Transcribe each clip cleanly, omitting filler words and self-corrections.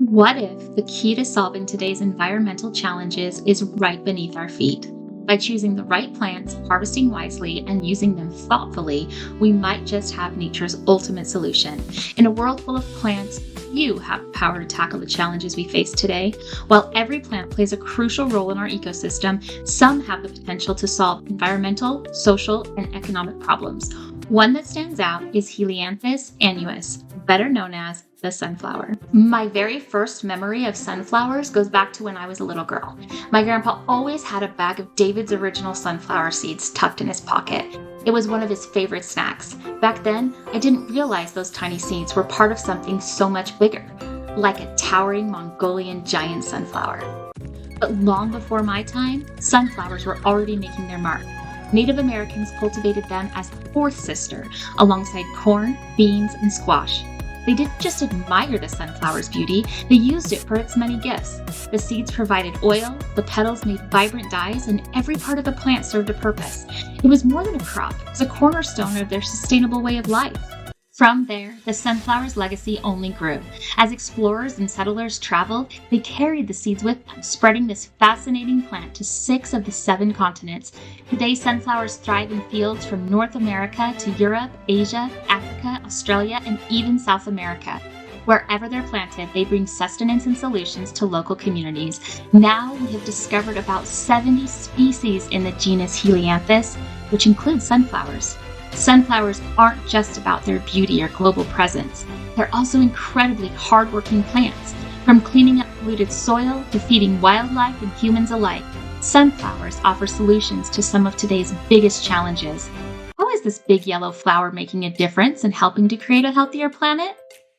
What if the key to solving today's environmental challenges is right beneath our feet? By choosing the right plants, harvesting wisely, and using them thoughtfully, we might just have nature's ultimate solution. In a world full of plants, you have the power to tackle the challenges we face today. While every plant plays a crucial role in our ecosystem, some have the potential to solve environmental, social, and economic problems. One that stands out is Helianthus annuus, better known as the sunflower. My very first memory of sunflowers goes back to when I was a little girl. My grandpa always had a bag of David's original sunflower seeds tucked in his pocket. It was one of his favorite snacks. Back then, I didn't realize those tiny seeds were part of something so much bigger, like a towering Mongolian giant sunflower. But long before my time, sunflowers were already making their mark. Native Americans cultivated them as a fourth sister, alongside corn, beans, and squash. They didn't just admire the sunflower's beauty, they used it for its many gifts. The seeds provided oil, the petals made vibrant dyes, and every part of the plant served a purpose. It was more than a crop, it was a cornerstone of their sustainable way of life. From there, the sunflower's legacy only grew. As explorers and settlers traveled, they carried the seeds with them, spreading this fascinating plant to 6 of the 7 continents. Today, sunflowers thrive in fields from North America to Europe, Asia, Africa, Australia, and even South America. Wherever they're planted, they bring sustenance and solutions to local communities. Now we have discovered about 70 species in the genus Helianthus, which includes sunflowers. Sunflowers aren't just about their beauty or global presence. They're also incredibly hardworking plants. From cleaning up polluted soil to feeding wildlife and humans alike, sunflowers offer solutions to some of today's biggest challenges. How is this big yellow flower making a difference and helping to create a healthier planet?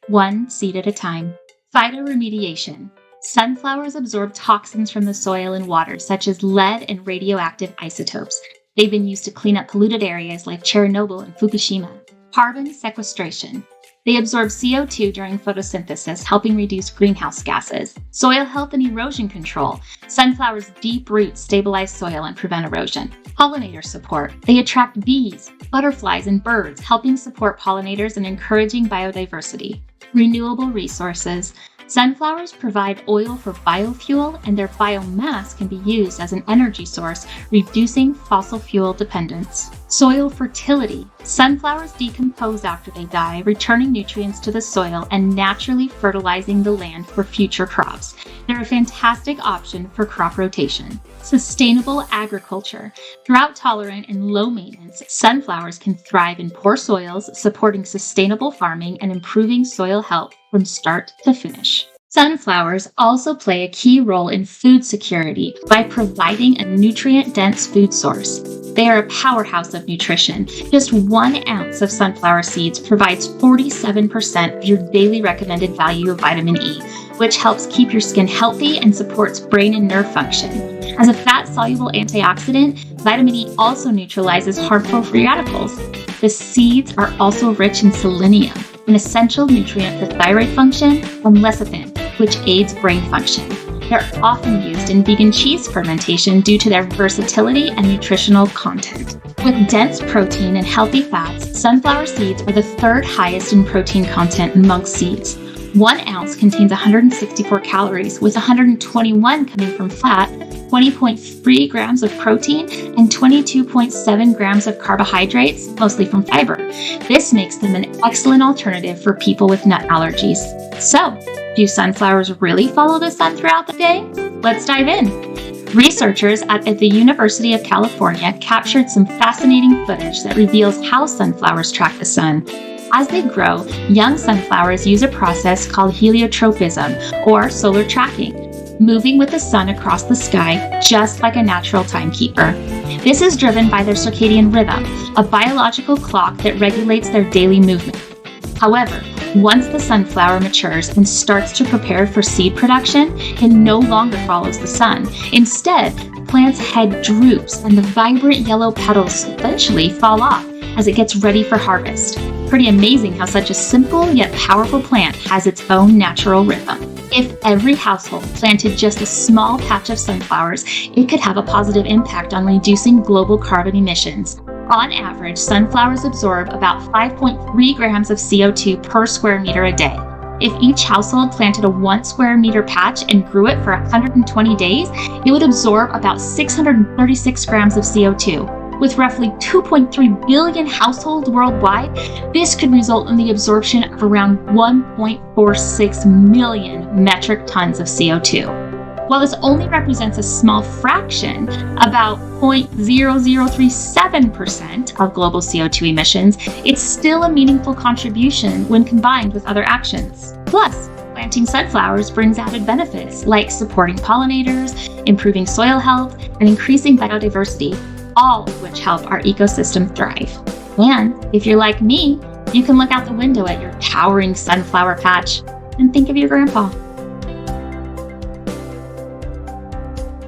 One seed at a time. Phytoremediation. Sunflowers absorb toxins from the soil and water, such as lead and radioactive isotopes. They've been used to clean up polluted areas like Chernobyl and Fukushima. Carbon sequestration. They absorb CO2 during photosynthesis, helping reduce greenhouse gases. Soil health and erosion control. Sunflowers' deep roots stabilize soil and prevent erosion. Pollinator support. They attract bees, butterflies, and birds, helping support pollinators and encouraging biodiversity. Renewable resources. Sunflowers provide oil for biofuel, and their biomass can be used as an energy source, reducing fossil fuel dependence. Soil fertility. Sunflowers decompose after they die, returning nutrients to the soil and naturally fertilizing the land for future crops. They're a fantastic option for crop rotation. Sustainable agriculture. Drought-tolerant and low-maintenance, sunflowers can thrive in poor soils, supporting sustainable farming and improving soil health from start to finish. Sunflowers also play a key role in food security by providing a nutrient-dense food source. They are a powerhouse of nutrition. Just 1 ounce of sunflower seeds provides 47% of your daily recommended value of vitamin E, which helps keep your skin healthy and supports brain and nerve function. As a fat-soluble antioxidant, vitamin E also neutralizes harmful free radicals. The seeds are also rich in selenium, an essential nutrient for thyroid function, and lecithin, which aids brain function. They're often used in vegan cheese fermentation due to their versatility and nutritional content. With dense protein and healthy fats, sunflower seeds are the 3rd highest in protein content amongst seeds. 1 ounce contains 164 calories, with 121 coming from fat, 20.3 grams of protein, and 22.7 grams of carbohydrates, mostly from fiber. This makes them an excellent alternative for people with nut allergies. So, do sunflowers really follow the sun throughout the day? Let's dive in. Researchers at the University of California captured some fascinating footage that reveals how sunflowers track the sun. As they grow, young sunflowers use a process called heliotropism, or solar tracking, moving with the sun across the sky just like a natural timekeeper. This is driven by their circadian rhythm, a biological clock that regulates their daily movement. However, once the sunflower matures and starts to prepare for seed production, it no longer follows the sun. Instead, the plant's head droops and the vibrant yellow petals eventually fall off as it gets ready for harvest. Pretty amazing how such a simple yet powerful plant has its own natural rhythm. If every household planted just a small patch of sunflowers, it could have a positive impact on reducing global carbon emissions. On average, sunflowers absorb about 5.3 grams of CO2 per square meter a day. If each household planted a 1 square meter patch and grew it for 120 days, it would absorb about 636 grams of CO2. With roughly 2.3 billion households worldwide, this could result in the absorption of around 1.46 million metric tons of CO2. While this only represents a small fraction, about 0.0037% of global CO2 emissions, it's still a meaningful contribution when combined with other actions. Plus, planting sunflowers brings added benefits like supporting pollinators, improving soil health, and increasing biodiversity, all of which help our ecosystem thrive. And if you're like me, you can look out the window at your towering sunflower patch and think of your grandpa.